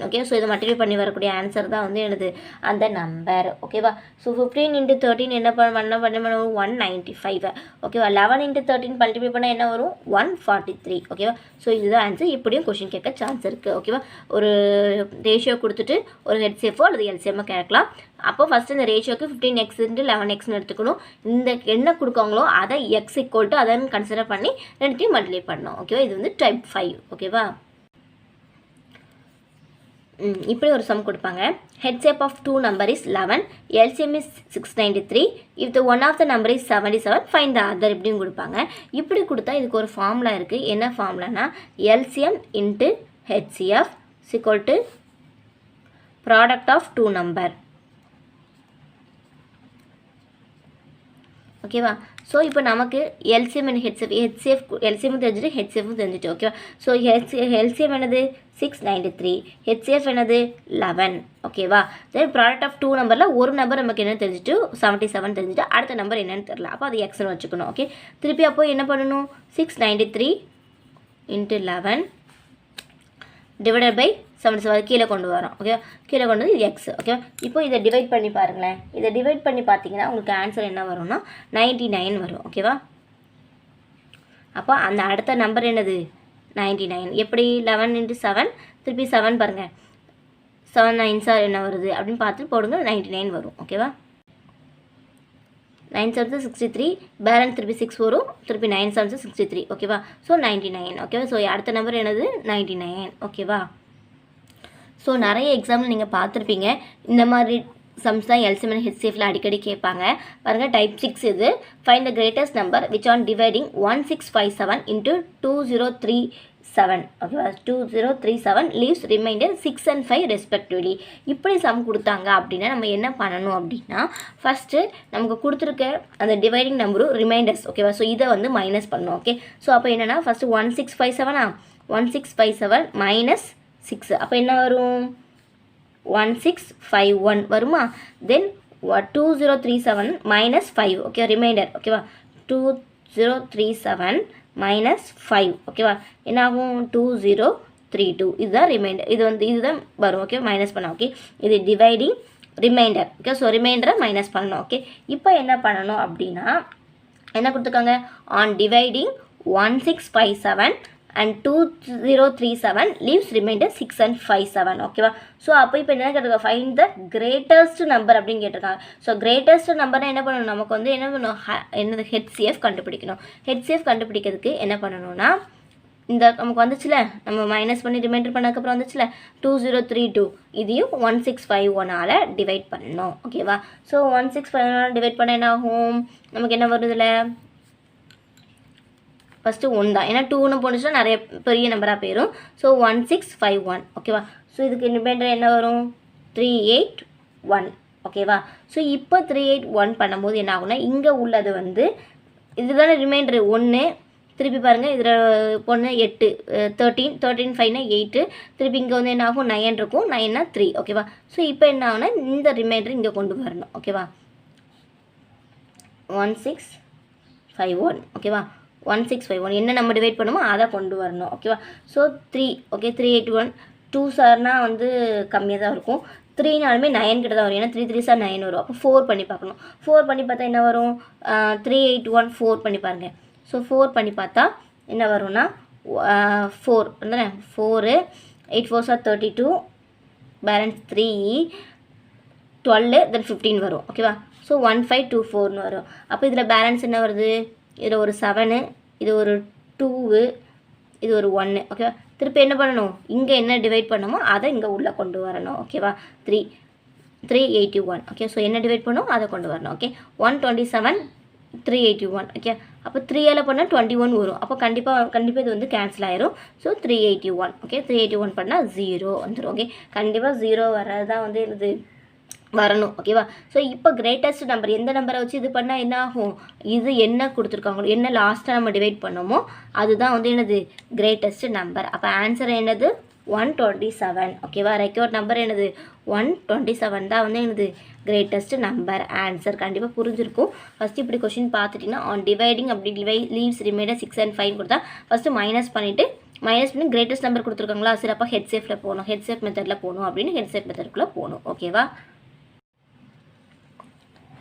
Okay, so இதை மல்டிப்ளை பண்ணி வரக்கூடிய ஆன்சர் தான் வந்து எனது அந்த நம்பர். ஓகேவா. ஸோ 15 × 13 என்ன பண்ண 195. ஓகேவா. 11 × 13 மல்டிப்ளை பண்ணால் என்ன வரும் 143. ஓகேவா. ஸோ இதுதான் ஆன்சர். இப்படியும் கொஷின் கேட்க சான்ஸ் இருக்குது. ஓகேவா. ஒரு ரேஷியோ கொடுத்துட்டு ஒரு ஹெச்சிஎஃப்ஓ அல்லது எல்சிஎம்மோ கேட்கலாம். அப்போ ஃபஸ்ட்டு இந்த ரேஷியோக்கு 15x × 11xன்னு எடுத்துக்கணும். இந்த என்ன கொடுக்காங்களோ அதை x = அதை கன்சிடர் பண்ணி ரெண்டுத்தையும் மல்டிப்ளை பண்ணணும். ஓகேவா. இது வந்து டைப் 5. ஓகேவா. இப்படி ஒரு சம் கொடுப்பாங்க. HCF of 2 number is 11, LCM is 693. if the one of the number is 77 find the other இப்படியும் கொடுப்பாங்க. இப்படி கொடுத்தா இதுக்கு ஒரு ஃபார்முலா இருக்குது. என்ன ஃபார்முலானா LCM × HCF = product of 2 number. ஓகேவா. ஸோ இப்போ நமக்கு எல்சிஎம் அண்ட் ஹெச்சிஎஃப் எல்சிஎம் தெரிஞ்சுட்டு ஹெச்சிஎஃப்பும் தெரிஞ்சுட்டு. ஓகேவா. ஸோ எல்சிஎம் என்னது 693, ஹெச்சிஎஃப் என்னது 11. ஓகேவா. தென் ப்ராடக்ட் ஆஃப் 2 நம்பரில் ஒரு நம்பர் நமக்கு என்ன தெரிஞ்சுட்டு 77 தெரிஞ்சுட்டு அடுத்த நம்பர் என்னன்னு தெரியல. அப்போ அது எக்ஸ்னு வச்சுக்கணும். ஓகே, திருப்பி அப்போ என்ன பண்ணணும் 693 × 11 / 77 கீழே கொண்டு வரோம். ஓகே, கீழே கொண்டு வந்து எக்ஸ். ஓகே, இப்போ இதை டிவைட் பண்ணி பாருங்களேன். இதை டிவைட் பண்ணி பார்த்தீங்கன்னா உங்களுக்கு ஆன்சர் என்ன வரும்னா 99 வரும். ஓகேவா. அப்போ அந்த அடுத்த நம்பர் என்னது 99. எப்படி 11 × 7 திருப்பி 7 பாருங்கள் 7 9s என்ன வருது அப்படின்னு பார்த்துட்டு போடுங்க 99 வரும். ஓகேவா. 9 7 63 பேலன்ஸ் திருப்பி 6 வரும், திருப்பி 9 7 63. ஓகேவா. ஸோ 99. ஓகேவா. ஸோ அடுத்த நம்பர் என்னது 99. ஓகேவா. ஸோ நிறைய எக்ஸாம்பிள் நீங்கள் பார்த்துருப்பீங்க. இந்த மாதிரி சம்ஸ் தான் எல்சிஎம் அண்ட் ஹெச்சிஎஃப்ல அடிக்கடி கேட்பாங்க. பாருங்கள் டைப் 6 இது. Find the greatest number which on dividing 1657 × 2037. ஓகேவா. 2037 லீவ்ஸ் ரிமைண்டர் 6 and 5 ரெஸ்பெக்டிவ்லி. இப்படி சம் கொடுத்தாங்க அப்படின்னா நம்ம என்ன பண்ணணும் அப்படின்னா ஃபஸ்ட்டு நமக்கு கொடுத்துருக்க அந்த டிவைடிங் நம்பரும் ரிமைண்டர்ஸ். ஓகேவா. ஸோ இதை வந்து மைனஸ் பண்ணணும். ஓகே, ஸோ அப்போ என்னென்னா ஃபஸ்ட்டு 1657 1657 - 6. அப்போ என்ன வரும் 1651 வருமா. தென் 2037 - 5. Okay, reminder. ஓகேவா. 2037 - 5. ஓகேவா. என்ன ஆகும் 2032. இதுதான் ரிமைண்டர். இதுதான் வரும். ஓகே, மைனஸ் பண்ண. ஓகே, இது டிவைடிங் ரிமைண்டர். ஓகே, ஸோ ரிமைண்டரை மைனஸ் பண்ணணும். ஓகே, இப்போ என்ன பண்ணணும் அப்படின்னா என்ன கொடுத்துருக்காங்க on dividing 1657 and 2037 leaves remainder 6 and 5 7. ஓகேவா. ஸோ அப்போ இப்போ என்ன கேட்டிருக்காங்க ஃபைண்ட் த கிரேட்டஸ்ட் நம்பர் அப்படின்னு கேட்டிருக்காங்க. ஸோ கிரேட்டஸ்ட் நம்பர்னால் என்ன பண்ணணும் நமக்கு வந்து என்ன பண்ணணும் என்னது ஹெச்சிஎஃப் கண்டுபிடிக்கணும். ஹெச்சிஎஃப் கண்டுபிடிக்கிறதுக்கு என்ன பண்ணணும்னா இந்த நமக்கு வந்துச்சுல நம்ம மைனஸ் பண்ணி ரிமைண்டர் பண்ணதுக்கப்புறம் வந்துச்சுல 2032 இதையும் 1651ஆல் டிவைட் பண்ணணும். ஓகேவா. ஸோ 1651 டிவைட் பண்ண என்ன ஆகும் நமக்கு என்ன வருதுல ஃபஸ்ட்டு 1 தான். ஏன்னா 2ன்னு போணுச்சுன்னா நிறைய பெரிய நம்பராக போயிடும். ஸோ 1651. ஓகேவா. ஸோ இதுக்கு ரிமைண்டர் என்ன வரும் 381. ஓகேவா. ஸோ இப்போ 381 பண்ணும்போது என்ன ஆகும்னா இங்கே உள்ளது வந்து இதுதானே ரிமைண்டர் 1 திருப்பி பாருங்கள் இதில் பொண்ணு 8 13 5னா 8 திருப்பி இங்கே வந்து என்ன ஆகும் 9 இருக்கும் 9னா 3 ஓகேவா. ஸோ இப்போ என்ன ஆகுனா இந்த ரிமைண்டர் இங்கே கொண்டு வரணும் ஓகேவா. 1651 ஓகேவா. 1651 என்ன நம்ம டிவைட் பண்ணுமோ அதை கொண்டு வரணும் ஓகேவா. ஸோ 3 ஓகே 381 2 சார்னா வந்து கம்மியாக தான் இருக்கும். 3நாலுமே 9 கிட்ட தான் வரும். ஏன்னா 3 3 சார் 9 வரும். அப்போ 4 பண்ணி பார்க்கணும். 4 பண்ணி பார்த்தா என்ன வரும் 381 4 பண்ணி பாருங்கள். ஸோ 4 பண்ணி பார்த்தா என்ன வரும்னா 4 தானே 4 8 4 சார் 32 பேலன்ஸ் 3 12 தென் 15 வரும் ஓகேவா. ஸோ 1524ன்னு வரும். அப்போ இதில் பேலன்ஸ் என்ன வருது இதில் ஒரு 7 இது ஒரு 2 இது ஒரு 1 ஓகேவா. திருப்பி என்ன பண்ணணும் இங்கே என்ன டிவைட் பண்ணணுமோ அதை இங்கே உள்ளே கொண்டு வரணும் ஓகேவா. 381 ஓகே. ஸோ என்ன டிவைட் பண்ணணும் அதை கொண்டு வரணும் ஓகே. 127 381 ஓகே. அப்போ 3ஆல் பண்ணால் 21 வரும். அப்போ கண்டிப்பாக இது வந்து கேன்சல் ஆயிரும். So 381 okay. 381 பண்ணால் 0 வந்துடும் ஓகே. கண்டிப்பாக 0 வர்றது தான் வந்து இது வரணும் ஓகேவா. ஸோ இப்போ கிரேட்டஸ்ட் நம்பர் எந்த நம்பரை வச்சு இது பண்ணால் என்ன ஆகும் இது என்ன கொடுத்துருக்காங்களோ என்ன லாஸ்ட்டாக நம்ம டிவைட் பண்ணோமோ அதுதான் வந்து என்னது கிரேட்டஸ்ட் நம்பர். அப்போ ஆன்சர் என்னது 127 ஓகேவா. ரெக்கார்ட் நம்பர் என்னது 127 தான் வந்து என்னது கிரேட்டஸ்ட் நம்பர் ஆன்சர். கண்டிப்பாக புரிஞ்சிருக்கும். ஃபஸ்ட்டு இப்படி கொஷின் பார்த்துட்டிங்கன்னா ஆன் டிவைடிங் அப்படி லீவ்ஸ் ரிமைண்டர் 6 and 5 கொடுத்தா ஃபஸ்ட்டு மைனஸ் பண்ணி கிரேட்டஸ்ட் நம்பர் கொடுத்துருக்காங்களா சரி அப்போ ஹெட்சேஃபில் போகணும் ஹெட்சேஃப் மெத்தடில் போகணும் அப்படின்னு ஹெட்சேஃப் மெத்தடுக்குள்ளே போகணும் ஓகேவா.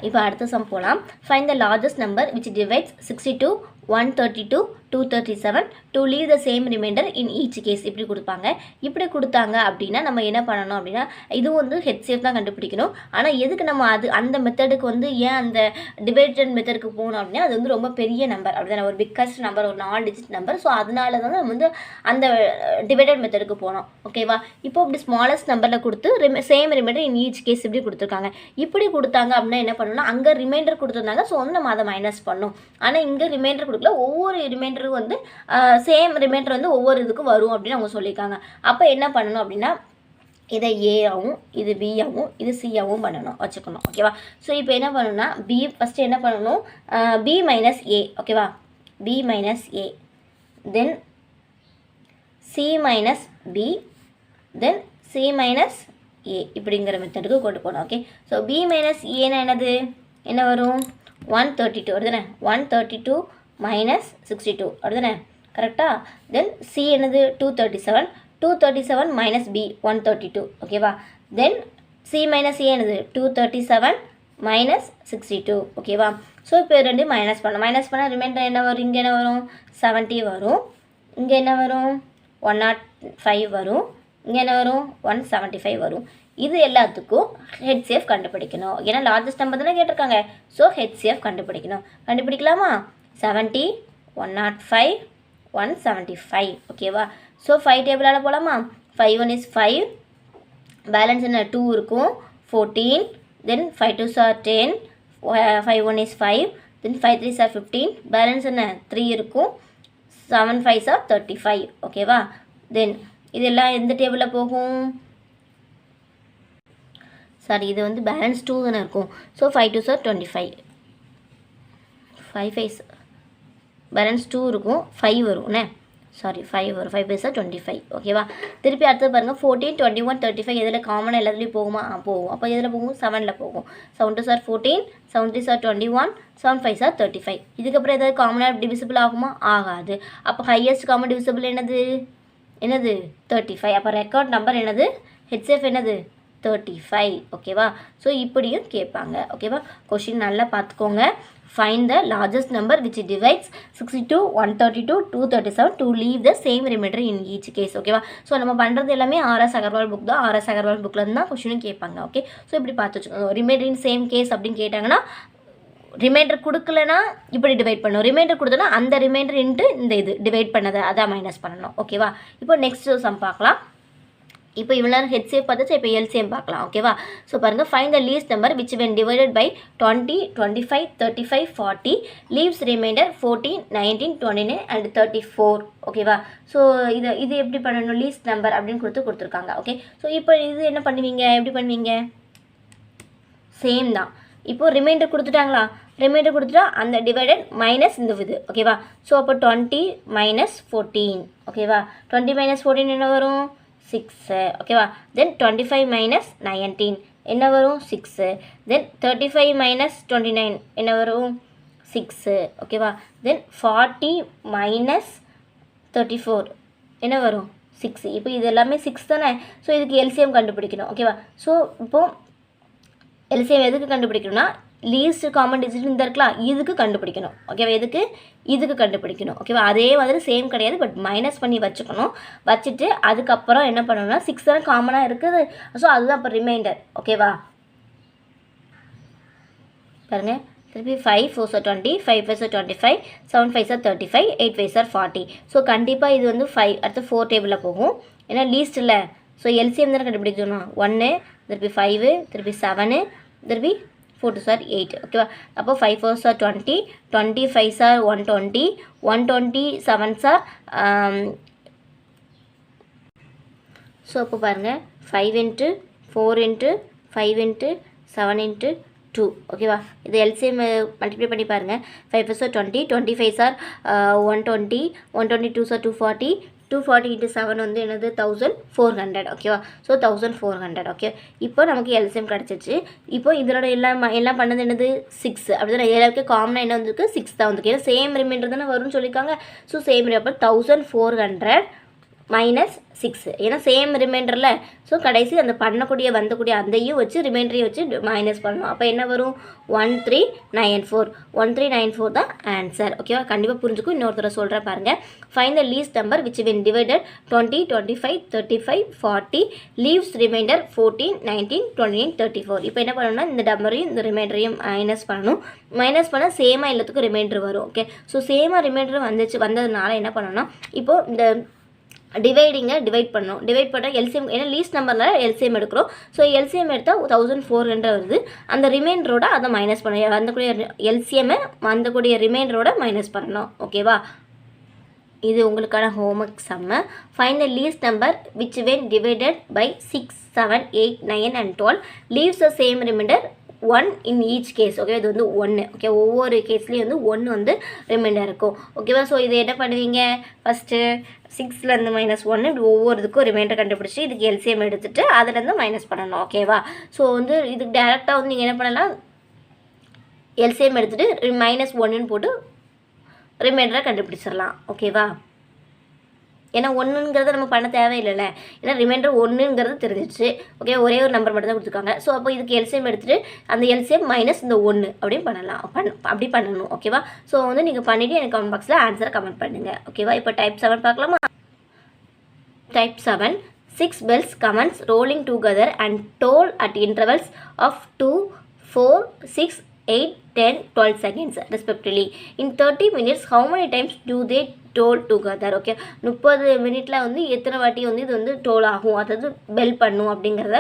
இப்போ அடுத்த சம் போகலாம். Find the largest number which divides 62 132 237 to leave the same remainder in each case. இப்படி கொடுப்பாங்க. இப்படி கொடுத்தாங்க அப்படின்னா நம்ம என்ன பண்ணணும் அப்படின்னா இது வந்து ஹெட்சேஃப் தான் கண்டுபிடிக்கணும். ஆனால் எதுக்கு நம்ம அந்த மெத்தடுக்கு வந்து ஏன் அந்த டிவைடட் மெத்தடுக்கு போகணும் அப்படின்னா அது வந்து ரொம்ப பெரிய நம்பர் அப்படிதான் ஒரு பிக்கஸ்ட் நம்பர் ஒரு 4 டிஜிட் நம்பர். ஸோ அதனால தான் நம்ம வந்து அந்த டிவைடட் மெத்தடுக்கு போனோம் ஓகேவா. இப்போ இப்படி ஸ்மாலஸ்ட் நம்பரில் கொடுத்து same remainder in each case இப்படி கொடுத்துருக்காங்க. இப்படி கொடுத்தாங்க அப்படின்னா என்ன பண்ணணும்னா அங்கே ரிமைண்டர் கொடுத்துருந்தாங்க ஸோ வந்து நம்ம அதை மைனஸ் பண்ணணும். ஆனால் இங்கே ரிமைண்டர் கொடுக்கல ஒவ்வொரு ரிமைண்டரும் வந்து சேம் ரிமைண்டர் வந்து ஒவ்வொரு இதுக்கும் வரும் அப்படின்னு அவங்க சொல்லியிருக்காங்க. அப்போ என்ன பண்ணணும் அப்படின்னா இதை ஏஆவும் இது பிஆவும் இது சிஆவும் பண்ணணும் வச்சுக்கணும் ஓகேவா. ஸோ இப்போ என்ன பண்ணணும்னா பி ஃபஸ்ட்டு என்ன பண்ணணும் பி மைனஸ் ஏ ஓகேவா. பி மைனஸ் ஏ தென் சி மைனஸ் பி தென் சி மைனஸ் ஏ இப்படிங்கிற மெத்தடுக்கு கொண்டு போகணும் ஓகே. ஸோ பி மைனஸ் ஏன்னா என்னது என்ன வரும் 132 வருதுண்ணே 132 மைனஸ் 62 அப்படிதானே கரெக்டாக. தென் சி என்னது 237 மைனஸ் பி 132 ஓகேவா. தென் சி மைனஸ் ஏ என்னது 237 மைனஸ் 62 ஓகேவா. ஸோ இப்போ ரெண்டு மைனஸ் பண்ணால் ரிமைண்டர் என்ன வரும் இங்கே என்ன வரும் 70 வரும். இங்கே என்ன வரும் 105 வரும். இங்கே என்ன வரும் 175 வரும். இது எல்லாத்துக்கும் ஹெட்சேஃப் கண்டுபிடிக்கணும். ஏன்னா லார்ஜஸ்ட் நம்பர் தானே கேட்டிருக்காங்க. ஸோ ஹெட்சேஃப் கண்டுபிடிக்கலாமா 70 105 175 ஓகேவா. ஸோ 5 டேபிளால் போகலாமா 5 1 is 5 பேலன்ஸ் என்ன 2 இருக்கும் 14 தென் 5 2s are 10 5 1 is 5 then 5 3s are 15 balance என்ன 3 இருக்கும் 7 5s are 35 ஓகேவா. தென் இதெல்லாம் எந்த டேபிளில் போகும் சாரி இது வந்து பேலன்ஸ் 2 தானே இருக்கும். ஸோ 5 2s are 25 5 5 பேலன்ஸ் 2 இருக்கும் 5 வரும்ண்ணே சாரி 5 வரும் 5 5s are 25 ஓகேவா. திருப்பி அடுத்தது பாருங்கள் 14 21 35 எதில் காமனாக எல்லாத்துலேயும் போகுமா போகும். அப்போ எதில் போகும் 7ல் போகும். 7 2s are 14 7 3s are 21 7 5s are 35. இதுக்கப்புறம் எதாவது காமனாக டிவிசிபிள் ஆகுமா ஆகாது. அப்போ ஹையஸ்ட் காமன் டிவிசிபிள் என்னது 35. அப்போ ரெக்கார்ட் நம்பர் என்னது ஹெச்எஃப் என்னது 35 ஓகேவா. ஸோ இப்படியும் கேட்பாங்க ஓகேவா. கொஷின் நல்லா பார்த்துக்கோங்க. Find the largest number which divides 62 132 237 to leave the same remainder in each case ஓகேவா. ஸோ நம்ம பண்ணுறது எல்லாமே ஆர்எஸ் அகர்வால் புக் தான். ஆர்எஸ் அகர்வால் புக்கில் இருந்து தான் கொஷினும் கேட்பாங்க ஓகே. ஸோ இப்படி பார்த்து வச்சுக்கோங்க. ரிமைண்டர் இன் சேம் கேஸ் அப்படின்னு கேட்டாங்கன்னா ரிமைண்டர் கொடுக்கலனா இப்படி டிவைட் பண்ணணும். ரிமைண்டர் கொடுத்தோன்னா அந்த ரிமைண்டர் இன்ட்டு இந்த இது டிவைட் பண்ணதை அதான் மைனஸ் பண்ணணும் ஓகேவா. இப்போ நெக்ஸ்ட் சம் பார்க்கலாம். இப்போ இவ்வளோ நேரம் ஹெட்சேஃப் பார்த்துச்சு. இப்போ எல்சிஎம் பார்க்கலாம் ஓகேவா. ஸோ பாருங்கள் find the least number which when divided by 20 25 35 40 leaves remainder 14 19 29 and 34 ஓகேவா. ஸோ இது எப்படி பண்ணணும் லீஸ்ட் நம்பர் அப்படின்னு கொடுத்துருக்காங்க ஓகே. ஸோ இப்போ இது என்ன பண்ணுவீங்க எப்படி பண்ணுவீங்க சேம் தான். இப்போது ரிமைண்டர் கொடுத்துட்டாங்களா ரிமைண்டர் கொடுத்துட்டா அந்த டிவைடட் மைனஸ் இந்த இது ஓகேவா. ஸோ அப்போ 20 மைனஸ் 14 ஓகேவா. 20 மைனஸ் 14 என்ன வரும் 6 ஓகேவா. தென் 25 மைனஸ் 19 என்ன வரும் 6. தென் 35 மைனஸ் 29 என்ன வரும் 6 ஓகேவா. தென் 40 மைனஸ் 34 என்ன வரும் 6. இப்போ இது எல்லாமே 6 தானே. ஸோ இதுக்கு எல்சிஎம் கண்டுபிடிக்கணும் ஓகேவா. ஸோ இப்போது எல்சிஎம் எதுக்கு கண்டுபிடிக்கணும்னா லீஸ்ட் காமன் டிஜிட் இந்த இருக்கலாம் இதுக்கு கண்டுபிடிக்கணும் ஓகேவா. இதுக்கு கண்டுபிடிக்கணும் ஓகேவா. அதே மாதிரி சேம் கிடையாது, பட் மைனஸ் பண்ணி வச்சுக்கணும். வச்சுட்டு அதுக்கப்புறம் என்ன பண்ணணும்னா 6 தான் காமனாக இருக்குது. ஸோ அதுதான் இப்போ ரிமைண்டர் ஓகேவா. பாருங்கள் திருப்பி 5 4 20, 5 5 25, 7 5 35, 8 5 40. ஸோ கண்டிப்பாக இது வந்து 5 அடுத்து 4 டேபிளில் போகும். ஏன்னா லீஸ்ட் இல்லை. ஸோ எல்சிஎம் தானே கண்டுபிடிக்கணும். 1 திருப்பி 5 திருப்பி 7 திருப்பி 4 2 8 ஓகேவா. அப்போ 5 4 20, 25 120, 127 ஸோ அப்போ பாருங்கள் 5 × 4 × 5 × 7 × 2 ஓகேவா. இது எல்சிஎம் மல்டிப்ளை பண்ணி பாருங்கள். 5 4 20, 25 120, 122 240, 240 × 7 வந்து என்னது 1400 ஓகேவா. So 1400 okay. இப்போ நமக்கு எல்சிஎம் கிடச்சிச்சு. இப்போ இதோட எல்லாம் பண்ணது என்னது 6 அப்படி தான். எல்லாருக்கே காமனாக என்ன வந்துருக்கு 6 தான் வந்துருக்கு. ஏன்னா சேம் ரிமைண்டர் தானே வரும்னு சொல்லியிருக்காங்க. ஸோ சேம் அப்போ 1400 மைனஸ் 6 ஏன்னா சேம் ரிமைண்டரில். ஸோ கடைசி அந்த வந்தக்கூடிய அந்தையும் வச்சு ரிமைண்டரையும் வச்சு மைனஸ் பண்ணணும். அப்போ என்ன வரும் 1394 தான் ஆன்சர் ஓகேவா. கண்டிப்பாக புரிஞ்சுக்கும். இன்னொருத்தர சொல்கிறேன் பாருங்கள். Find the least number which when divided 20 25 35 40 leaves remainder 14 19 29 34. இப்போ என்ன பண்ணணும்னா இந்த நம்பரையும் இந்த ரிமைண்டரையும் மைனஸ் பண்ணணும். மைனஸ் பண்ணால் சேமாக எல்லாத்துக்கும் ரிமைண்டர் வரும் ஓகே. ஸோ சேமாக ரிமைண்டர் வந்ததுனால என்ன பண்ணணும்னா இப்போது இந்த டிவைட் பண்ணணும். டிவைட் பண்ணால் எல்சிஎம் ஏன்னா லீஸ்ட் நம்பர்னால் எல்சிஎம் எடுக்கிறோம். ஸோ எல்சிஎம் எடுத்தால் 1400 வருது. அந்த ரிமைண்டரோட அதை மைனஸ் பண்ணணும். வந்தக்கூடிய எல்சிஎம்மை வந்தக்கூடிய ரிமைண்டரோட மைனஸ் பண்ணணும் ஓகேவா. இது உங்களுக்கான homework sum. Find the least number which when divided by 6 7 8 9 and 12 leaves the same remainder 1 in each case okay. இது வந்து 1 ஓகே. ஒவ்வொரு கேஸ்லேயும் வந்து 1 வந்து ரிமைண்டர் இருக்கும் ஓகேவா. ஸோ இது என்ன பண்ணுவீங்க ஃபஸ்ட்டு 6லேருந்து -1 ஒவ்வொரு இதுக்கும் ரிமைண்டர் கண்டுபிடிச்சி இதுக்கு எல்சிஎம் எடுத்துகிட்டு அதுலேருந்து மைனஸ் பண்ணணும் ஓகேவா. ஸோ வந்து இதுக்கு டேரெக்டாக வந்து நீங்கள் என்ன பண்ணலாம் எல்சிஎம் எடுத்துகிட்டு -1ன்னு போட்டு ரிமைண்டரை கண்டுபிடிச்சிடலாம் ஓகேவா. ஏன்னா 1ங்கிறத நம்ம பண்ண தேவையில்லைல்ல. ஏன்னா ரிமைண்டர் 1ங்கிறது தெரிஞ்சிச்சு ஓகே. ஒரே ஒரு நம்பர் மட்டும் தான் கொடுத்துருக்காங்க. ஸோ அப்போ இதுக்கு எல்சிஎம் எடுத்துகிட்டு அந்த எல்சிஎம் மைனஸ் இந்த 1 அப்படின்னு பண்ணலாம். அப்படி பண்ணணும் ஓகேவா. ஸோ வந்து நீங்கள் பண்ணிவிட்டு எனக்கு கமெண்ட் பாக்ஸில் ஆன்சரை கமெண்ட் பண்ணுங்கள் ஓகேவா. இப்போ டைப் 7 பார்க்கலாமா. Type 7 6 bells commence rolling together and toll at intervals of 2 4 6 8 10 12 seconds respectively. In 30 minutes how many times do they toll together okay. 30 மினிட்டில் வந்து எத்தனை வாட்டி வந்து இது வந்து டோல் ஆகும் அதாவது பெல் பண்ணும் அப்படிங்கிறத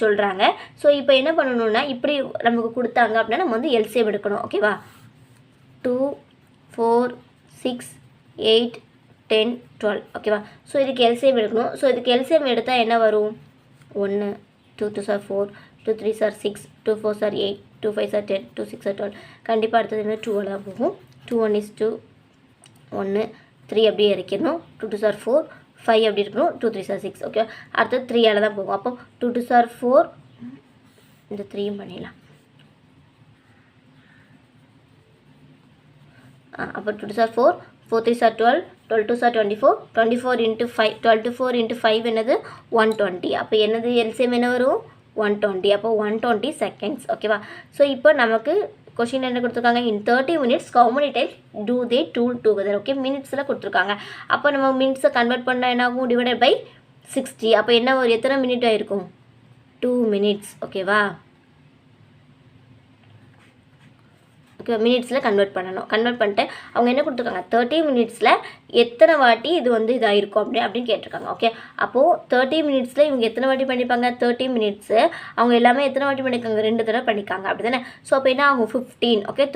சொல்கிறாங்க. ஸோ இப்போ என்ன பண்ணணும்னா இப்படி நமக்கு கொடுத்தாங்க அப்படின்னா நம்ம வந்து எல்சிஎம் எடுக்கணும் ஓகேவா. 2 4 6 8 10 12 ஓகேவா. ஸோ இதுக்கு எல்சிஎம் எடுக்கணும். ஸோ இதுக்கு எல்சிஎம் எடுத்தால் என்ன வரும் 1 2 2 4 2 3 6 2 4 8 2 5 10 2 6 12. கண்டிப்பாக அடுத்தது என்ன 2 தான் போகும். 2 1 is 2 1 3 அப்படியே இறக்கணும். 2 2 4 5 அப்படி இருக்கணும். 2 3 6 ஓகே. அடுத்தது 3 தான் போகும். அப்போ 2 2 4 இந்த 3யும் பண்ணிடலாம். அப்போ 2 2 4 4 3 12 12 2 24 24 × 5 12 4 × 5 என்னது 120. அப்போ என்னது எல்சிஎம் என்ன வரும் 120. அப்போ 120 செகண்ட்ஸ் ஓகேவா. ஸோ இப்போ நமக்கு கொஷின் என்ன கொடுத்துருக்காங்க in 30 minutes how many times do they toll together okay. மினிட்ஸில் கொடுத்துருக்காங்க. அப்போ நம்ம மினிட்ஸை கன்வெர்ட் பண்ணால் என்ன ஆகும் டிவைடட் பை 60. அப்போ என்ன ஒரு எத்தனை மினிட் ஆகிருக்கும் 2 minutes ஓகேவா. ஓகே மினிட்ஸில் கன்வெர்ட் பண்ணணும். கன்வெர்ட் பண்ணிட்டு அவங்க என்ன கொடுத்துருக்காங்க 30 மினிட்ஸில் எத்தனை வாட்டி இது வந்து இதாகிருக்கும் அப்படின்னு கேட்டிருக்காங்க ஓகே. அப்போது 30 மினிட்ஸில் இவங்க எத்தனை வாட்டி பண்ணிப்பாங்க 30 மினிட்ஸு அவங்க எல்லாமே எத்தனை வாட்டி பண்ணியிருக்காங்க 2 தடவை பண்ணிக்காங்க அப்படி தானே. ஸோ அப்போ என்ன ஆகும் 15 ஓகே.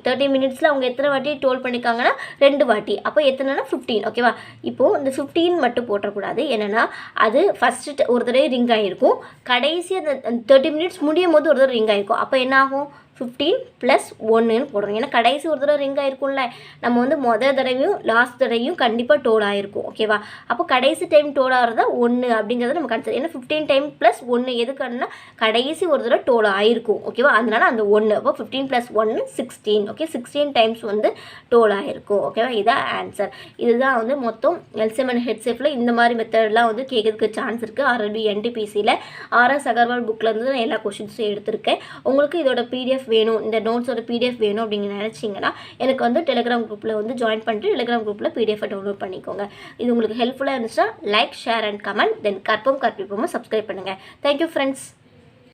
30 மினிட்ஸில் அவங்க எத்தனை வாட்டி டோல் பண்ணிக்காங்கன்னா 2 வாட்டி. அப்போ எத்தனைனா 15 ஓகேவா. இப்போது இந்த 15 மட்டும் போட்டக்கூடாது. என்னென்னா அது ஃபஸ்ட்டு ஒரு தடவை ரிங் ஆகிருக்கும். கடைசி அந்த 30 மினிட்ஸ் முடியும் போது ஒரு தடவை ரிங் ஆகிருக்கும். அப்போ என்ன ஆகும் 15 + 1ன்னு போடுறோம். ஏன்னா கடைசி ஒரு தடவை ரிங் ஆயிருக்கும்ல, நம்ம வந்து மொதல் தடவையும் லாஸ்ட் தடவையும் கண்டிப்பாக டோல் ஆயிருக்கும். ஓகேவா? அப்போ கடைசி டைம் டோல் ஆகிறதா 1 அப்படிங்கிறத நம்ம கன்சிடர். ஏன்னா 15 டைம் + 1 எதுக்குன்னா கடைசி ஒரு தடவை டோல் ஆயிருக்கும். ஓகேவா? அதனால அந்த 1. அப்போ 15 + 1 16. ஓகே, 16 டைம்ஸ் வந்து டோல் ஆயிருக்கும். ஓகேவா? இதான் ஆன்சர். இதுதான் வந்து மொத்தம் எல்சிஎம் அண்ட் ஹெச்சிஎஃப்ல இந்த மாதிரி மெத்தட்லாம் வந்து கேட்கறதுக்கு சான்ஸ் இருக்குது. ஆர்ஆர்பி என்டிபிசியில் ஆர்எஸ் அகர்வால் புக்லேருந்து நான் எல்லா கொஷின்ஸும் எடுத்திருக்கேன். உங்களுக்கு இதோட பிடிஎஃப் வேணும், இந்த நோட்ஸோட பிடிஎஃப் வேணும் அப்படின்னு நினச்சிங்கன்னா எனக்கு வந்து டெலிகிராம் குரூப்பில் வந்து ஜாயின் பண்ணிட்டு டெலிகிராம் குரூப்பில் பிடிஎஃபை டவுன்லோட் பண்ணிக்கோங்க. இது உங்களுக்கு ஹெல்ப்ஃபுல்லாக இருந்துச்சுன்னா லைக், ஷேர் அண்ட் கமெண்ட், தென் கற்போம் கற்பிப்போம் சப்ஸ்கிரைப் பண்ணுங்கள். Thank you friends.